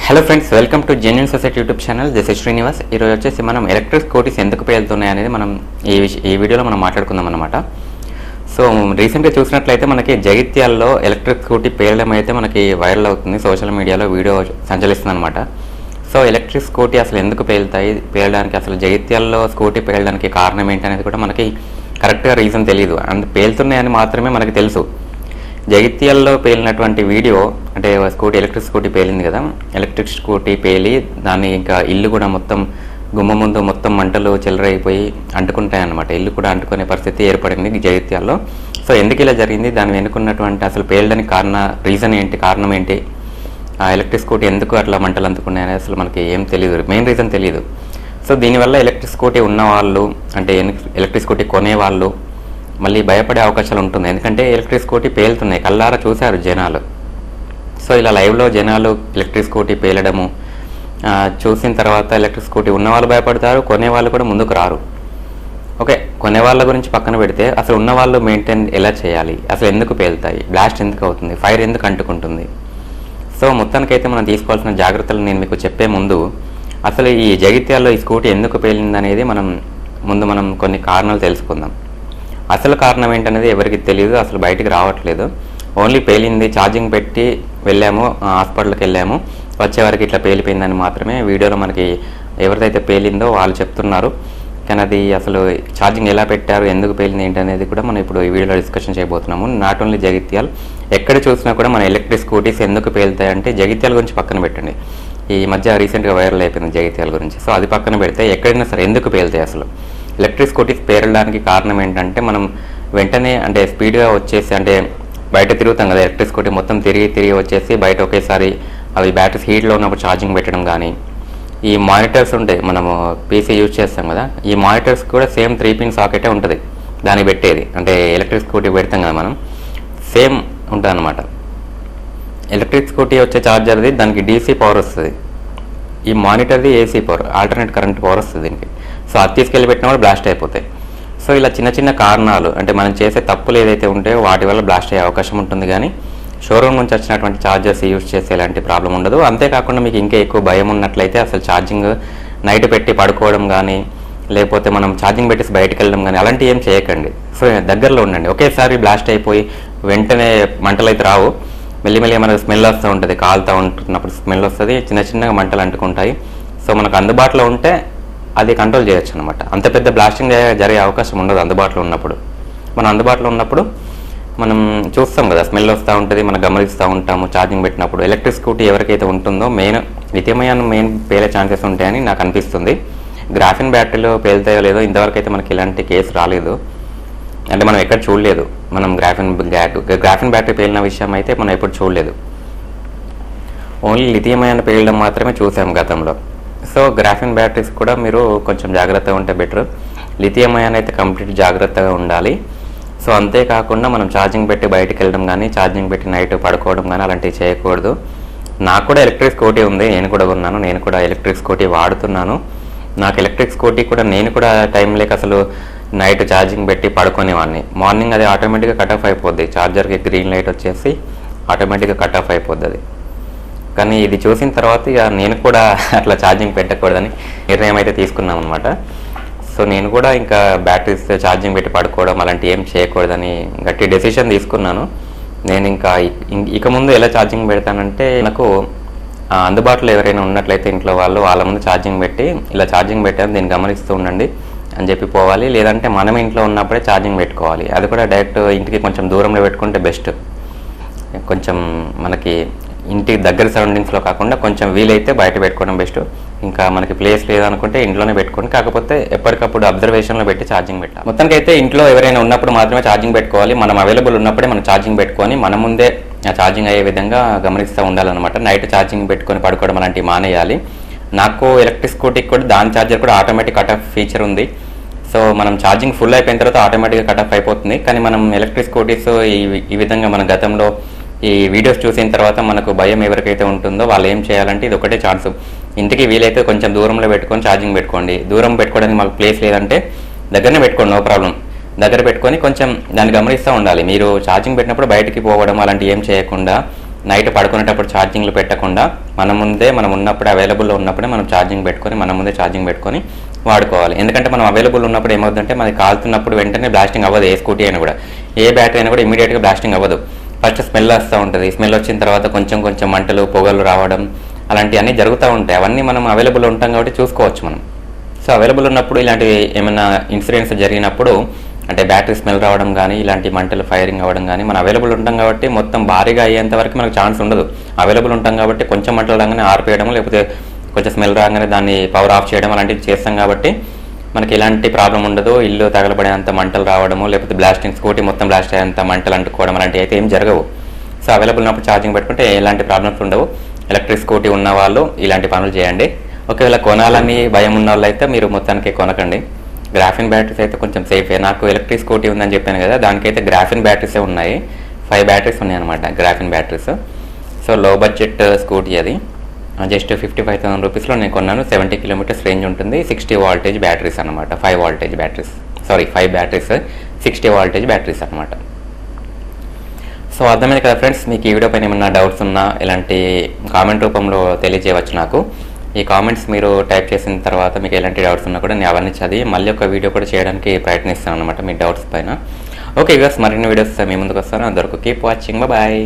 Hello friends, welcome to genuine society YouTube channel. This is Srinivas. ఈరోజు వచ్చేసి మనం electric scooties ఎందుకు పేలుతున్నాయి అనేది మనం ఈ వీడియోలో మనం మాట్లాడుకుందాం అనమాట. సో రీసెంట్గా చూసినట్లయితే మనకి జగిత్యాల్లో ఎలక్ట్రిక్ స్కూటీ పేలడం అయితే మనకి వైరల్ అవుతుంది, సోషల్ మీడియాలో వీడియో సంచలిస్తుంది అనమాట. సో ఎలక్ట్రిక్ స్కూటీ అసలు ఎందుకు పేలడానికి అసలు జగిత్యాల్లో స్కూటీ పేలడానికి కారణం ఏంటి అనేది కూడా మనకి కరెక్ట్గా రీజన్ తెలియదు. అండ్ పేలుతున్నాయని మాత్రమే మనకి తెలుసు. జగిత్యాల్లో పేలినటువంటి వీడియో అంటే ఎలక్ట్రిక్ స్కూటీ పేలింది కదా, ఎలక్ట్రిక్ స్కూటీ పేలి దాన్ని ఇంకా ఇల్లు కూడా మొత్తం గుమ్మ ముందు మొత్తం మంటలు చెలరైపోయి అంటుకుంటాయన్నమాట. ఇల్లు కూడా అంటుకునే పరిస్థితి ఏర్పడింది జగిత్యాల్లో. సో ఎందుకు ఇలా జరిగింది, దాన్ని వెనుకున్నటువంటి అసలు పేలడానికి కారణం ఏంటి, ఆ ఎలక్ట్రిక్ స్కూటీ ఎందుకు అట్లా మంటలు అందుకున్నాయని అసలు మనకి ఏం తెలియదు, మెయిన్ రీజన్ తెలియదు. సో దీనివల్ల ఎలక్ట్రిక్ స్కూటీ ఉన్నవాళ్ళు అంటే ఎలక్ట్రిక్ స్కూటీ కొనేవాళ్ళు మళ్ళీ భయపడే అవకాశాలు ఉంటుంది. ఎందుకంటే ఎలక్ట్రిక్ స్కూటీ పేలుతున్నాయి, కళ్ళారా చూశారు జనాలు. సో ఇలా లైవ్లో జనాలు ఎలక్ట్రిక్ స్కూటీ పేలడము చూసిన తర్వాత ఎలక్ట్రిక్ స్కూటీ ఉన్నవాళ్ళు భయపడతారు, కొనేవాళ్ళు కూడా ముందుకు రారు. ఓకే, కొనేవాళ్ళ గురించి పక్కన పెడితే అసలు ఉన్నవాళ్ళు మెయింటైన్ ఎలా చేయాలి, అసలు ఎందుకు పేలుతాయి, బ్లాస్ట్ ఎందుకు అవుతుంది, ఫైర్ ఎందుకు అంటుకుంటుంది. సో మొత్తానికైతే మనం తీసుకోవాల్సిన జాగ్రత్తలు నేను మీకు చెప్పే ముందు అసలు ఈ జగిత్యాల్లో ఈ స్కూటీ ఎందుకు పేలింది అనేది మనం కొన్ని కారణాలు తెలుసుకుందాం. అసలు కారణం ఏంటనేది ఎవరికి తెలియదు, అసలు బయటికి రావట్లేదు. ఓన్లీ పేలింది, ఛార్జింగ్ పెట్టి వెళ్ళాము, హాస్పిటల్కి వెళ్ళాము, వచ్చేవారికి ఇట్లా పేలిపోయిందని మాత్రమే వీడియోలో మనకి ఎవరిదైతే పేలిందో వాళ్ళు చెప్తున్నారు. కానీ అది అసలు ఛార్జింగ్ ఎలా పెట్టారు, ఎందుకు పేలింది ఏంటనేది కూడా మనం ఇప్పుడు ఈ వీడియోలో డిస్కషన్ చేయబోతున్నాము. నాట్ ఓన్లీ జగిత్యాల్, ఎక్కడ చూసినా కూడా మన ఎలక్ట్రిక్ స్కూటీస్ ఎందుకు పేలుతాయంటే జగిత్యాల గురించి పక్కన పెట్టండి. ఈ మధ్య రీసెంట్గా వైరల్ అయిపోయింది జగిత్యాల గురించి. సో అది పక్కన పెడితే ఎక్కడైనా సరే ఎందుకు పేలుతాయి అసలు ఎలక్ట్రిక్ స్కూటీస్ పేరడానికి కారణం ఏంటంటే మనం వెంటనే అంటే స్పీడ్గా వచ్చేసి అంటే బయట తిరుగుతాం కదా, ఎలక్ట్రిక్ స్కూటీ మొత్తం తిరిగి వచ్చేసి బయట ఒకేసారి అవి బ్యాటరీస్ హీట్లో ఉన్నప్పుడు ఛార్జింగ్ పెట్టడం కానీ, ఈ మానిటర్స్ ఉంటాయి, మనము పీసీ యూజ్ చేస్తాం కదా, ఈ మానిటర్స్ కూడా సేమ్ 3-pin సాకెటే ఉంటుంది దానికి పెట్టేది. అంటే ఎలక్ట్రిక్ స్కూటీ పెడతాం కదా మనం, సేమ్ ఉంటుంది అనమాట. ఎలక్ట్రిక్ స్కూటీ వచ్చే ఛార్జర్ది దానికి డీసీ పవర్ వస్తుంది, ఈ మానిటర్ది AC power, alternate current power వస్తుంది దీనికి. సో అది తీసుకెళ్ళి పెట్టిన కూడా బ్లాస్ట్ అయిపోతాయి. సో ఇలా చిన్న కారణాలు అంటే మనం చేసే తప్పులు ఏదైతే ఉంటాయో వాటి వల్ల బ్లాస్ట్ అయ్యే అవకాశం ఉంటుంది. కానీ షోరూమ్ నుంచి వచ్చినటువంటి ఛార్జర్స్ యూజ్ చేసే ఎలాంటి ప్రాబ్లం ఉండదు. అంతేకాకుండా మీకు ఇంకా ఎక్కువ భయం ఉన్నట్లయితే అసలు ఛార్జింగ్ నైట్ పెట్టి పడుకోవడం కానీ, లేకపోతే మనం ఛార్జింగ్ పెట్టేసి బయటకు వెళ్ళడం కానీ అలాంటివి ఏం చేయకండి. సో దగ్గరలో ఉండండి. ఒకేసారి బ్లాస్ట్ అయిపోయి వెంటనే మంటలు అయితే రావు, మెల్లిమెల్లి మనకు స్మెల్ వస్తూ ఉంటుంది, కాలుతూ ఉంటున్నప్పుడు స్మెల్ వస్తుంది, చిన్నగా మంటలు అంటుకుంటాయి. సో మనకు అందుబాటులో ఉంటే అది కంట్రోల్ చేయొచ్చు అనమాట. అంత పెద్ద బ్లాస్టింగ్ జరిగే అవకాశం ఉండదు అందుబాటులో ఉన్నప్పుడు. మనం చూస్తాం కదా, స్మెల్ వస్తూ ఉంటుంది, మనం గమనిస్తూ ఉంటాము ఛార్జింగ్ పెట్టినప్పుడు. ఎలక్ట్రిక్ స్కూటీ ఎవరికైతే ఉంటుందో మెయిన్ పేలే ఛాన్సెస్ ఉంటాయని నాకు అనిపిస్తుంది. గ్రాఫిన్ బ్యాటరీలో పేలుతాయో లేదో ఇంతవరకు అయితే మనకి ఇలాంటి కేసు రాలేదు, అంటే మనం ఎక్కడ చూడలేదు. మనం గ్రాఫిన్ బ్యాటరీ పేలిన విషయం అయితే మనం ఎప్పుడు చూడలేదు. ఓన్లీ లిథియం అయాన్ పేలడం మాత్రమే చూసాం గతంలో. సో గ్రాఫిన్ బ్యాటరీస్ కూడా మీరు కొంచెం జాగ్రత్తగా ఉంటే బెటర్. లిథియం అయాన్ అయితే కంప్లీట్ జాగ్రత్తగా ఉండాలి. సో అంతేకాకుండా మనం ఛార్జింగ్ పెట్టి బయటకు వెళ్ళడం కానీ, ఛార్జింగ్ పెట్టి నైట్ పడుకోవడం కానీ అలాంటివి చేయకూడదు. నాకు కూడా ఎలక్ట్రిక్ స్కూటీ ఉంది, నేను కూడా ఉన్నాను, నేను కూడా ఎలక్ట్రిక్ స్కూటీ వాడుతున్నాను. నాకు ఎలక్ట్రిక్ స్కూటీ కూడా నేను కూడా టైం లేక అసలు నైట్ ఛార్జింగ్ పెట్టి పడుకునేవాడిని. మార్నింగ్ అది ఆటోమేటిక్గా కట్ ఆఫ్ అయిపోద్ది, ఛార్జర్కి గ్రీన్ లైట్ వచ్చేసి ఆటోమేటిక్గా కట్ ఆఫ్ అయిపోద్ది అది. కానీ ఇది చూసిన తర్వాత ఇక నేను కూడా అట్లా ఛార్జింగ్ పెట్టకూడదని నిర్ణయం అయితే తీసుకున్నాం అనమాట. సో నేను కూడా ఇంకా బ్యాటరీస్ ఛార్జింగ్ పెట్టి పడుకోవడం అలాంటివి ఏం చేయకూడదని గట్టి డెసిషన్ తీసుకున్నాను. నేను ఇంకా ఇక ముందు ఎలా ఛార్జింగ్ పెడతానంటే, నాకు అందుబాటులో ఎవరైనా ఉన్నట్లయితే ఇంట్లో వాళ్ళ ముందు ఛార్జింగ్ పెట్టి ఇలా ఛార్జింగ్ పెట్టాను దీన్ని గమనిస్తూ ఉండండి అని చెప్పి పోవాలి. లేదంటే మనం ఇంట్లో ఉన్నప్పుడే ఛార్జింగ్ పెట్టుకోవాలి. అది కూడా డైరెక్ట్ ఇంటికి కొంచెం దూరంలో పెట్టుకుంటే బెస్ట్. కొంచెం మనకి ఇంటి దగ్గర సరౌండింగ్స్లో కాకుండా కొంచెం వీలైతే బయట పెట్టుకోవడం బెస్ట్. ఇంకా మనకి ప్లేస్ లేదనుకుంటే ఇంట్లోనే పెట్టుకోండి, కాకపోతే ఎప్పటికప్పుడు అబ్జర్వేషన్లో పెట్టి ఛార్జింగ్ పెట్టాలి. మొత్తానికైతే ఇంట్లో ఎవరైనా ఉన్నప్పుడు మాత్రమే ఛార్జింగ్ పెట్టుకోవాలి. మనం అవైలబుల్ ఉన్నప్పుడే మనం ఛార్జింగ్ పెట్టుకొని మన ముందే ఛార్జింగ్ అయ్యే విధంగా గమనిస్తూ ఉండాలన్నమాట. నైట్ ఛార్జింగ్ పెట్టుకొని పడుకోవడం అలాంటివి మానేయాలి. నాకు ఎలక్ట్రిక్ స్కూటీకి కూడా దాని ఛార్జర్ కూడా ఆటోమేటిక్ కట్ ఆఫ్ ఫీచర్ ఉంది. సో మనం ఛార్జింగ్ ఫుల్ అయిపోయిన తర్వాత ఆటోమేటిక్గా కట్ ఆఫ్ అయిపోతుంది. కానీ మనం ఎలక్ట్రిక్ స్కూటీస్ ఈ విధంగా మన గతంలో ఈ వీడియోస్ చూసిన తర్వాత మనకు భయం ఎవరికైతే ఉంటుందో వాళ్ళు ఏం చేయాలంటే ఇది ఒకటే ఛాన్స్, ఇంటికి వీలైతే కొంచెం దూరంలో పెట్టుకొని ఛార్జింగ్ పెట్టుకోండి. దూరం పెట్టుకోవడానికి మాకు ప్లేస్ లేదంటే దగ్గరనే పెట్టుకోండి, నో ప్రాబ్లం. దగ్గర పెట్టుకొని కొంచెం దాన్ని గమనిస్తూ ఉండాలి. మీరు ఛార్జింగ్ పెట్టినప్పుడు బయటికి పోవడం అలాంటివి ఏం చేయకుండా నైట్ పడుకునేటప్పుడు ఛార్జింగ్లు పెట్టకుండా మనం ఉన్నప్పుడే అవైలబుల్లో ఉన్నప్పుడే మనం ఛార్జింగ్ పెట్టుకొని మన ముందే ఛార్జింగ్ పెట్టుకొని వాడుకోవాలి. ఎందుకంటే మనం అవైలబుల్ ఉన్నప్పుడు ఏమవుతుందంటే మనకి కాలుతున్నప్పుడు వెంటనే బ్లాస్టింగ్ అవ్వదు. ఏ స్కూటీ అయినా కూడా, ఏ బ్యాటరీ అయినా కూడా ఇమీడియట్గా బ్లాస్టింగ్ అవ్వదు. ఫస్ట్ స్మెల్ వస్తూ ఉంటుంది. స్మెల్ వచ్చిన తర్వాత కొంచెం మంటలు పొగలు రావడం అలాంటివన్నీ జరుగుతూ ఉంటాయి. అవన్నీ మనం అవైలబుల్ ఉంటాం కాబట్టి చూసుకోవచ్చు మనం. సో అవైలబుల్ ఉన్నప్పుడు ఇలాంటి ఏమైనా ఇన్సిడెంట్స్ జరిగినప్పుడు అంటే బ్యాటరీ స్మెల్ రావడం కానీ ఇలాంటి మంటలు ఫైరింగ్ అవ్వడం కానీ మనం అవైలబుల్ ఉంటాం కాబట్టి మొత్తం భారీగా అయ్యేంత వరకు మనకు ఛాన్స్ ఉండదు. అవైలబుల్ ఉంటాం కాబట్టి కొంచెం మంటలు రాగానే ఆర్పేయడం లేకపోతే కొంచెం స్మెల్ రాగానే దాన్ని పవర్ ఆఫ్ చేయడం అలాంటివి చేస్తాం కాబట్టి మనకి ఎలాంటి ప్రాబ్లం ఉండదు. ఇల్లు తగలబడేంత మంటలు రావడము లేకపోతే బ్లాస్టింగ్ స్కూటీ మొత్తం బ్లాస్ట్ అయ్యేంత మంటలు అంటుకోవడం అలాంటివి అయితే ఏం జరగవు. సో అవైలబుల్ ఉన్నప్పుడు ఛార్జింగ్ పెట్టుకుంటే ఎలాంటి ప్రాబ్లమ్స్ ఉండవు. ఎలక్ట్రిక్ స్కూటీ ఉన్న వాళ్ళు ఇలాంటి పనులు చేయండి. ఒకవేళ కొనాలని భయం ఉన్న వాళ్ళు అయితే మీరు మొత్తానికి కొనకండి. గ్రాఫిన్ బ్యాటరీస్ అయితే కొంచెం సేఫే. నాకు ఎలక్ట్రిక్ స్కూటీ ఉందని చెప్పాను కదా, దానికైతే గ్రాఫిన్ బ్యాటరీసే ఉన్నాయి. 5 బ్యాటరీస్ ఉన్నాయి అనమాట, గ్రాఫిన్ బ్యాటరీస్. సో లో బడ్జెట్ స్కూటీ అది. జస్ట్ 55,000 రూపీస్లో నేను కొన్నాను. 70 కిలోమీటర్స్ రేంజ్ ఉంటుంది. 60 వాల్టేజ్ బ్యాటరీస్ అనమాట. 5 voltage batteries, 5 batteries 60 voltage batteries అనమాట. సో అర్థమైంది కదా ఫ్రెండ్స్. మీకు ఈ వీడియో పైన ఏమన్నా డౌట్స్ ఉన్నా ఇలాంటి కామెంట్ రూపంలో తెలియజేయవచ్చు నాకు. ఈ కామెంట్స్ మీరు టైప్ చేసిన తర్వాత మీకు ఎలాంటి డౌట్స్ ఉన్నా కూడా నేను అవన్నీ చదివి మళ్ళీ ఒక వీడియో కూడా చేయడానికి ప్రయత్నిస్తాను అనమాట మీ డౌట్స్ పైన. ఓకే వ్యూవర్స్, మరిన్ని వీడియోస్ మీ ముందుకు వస్తాను. అందరికీ కీప్ వాచింగ్. బాయ్.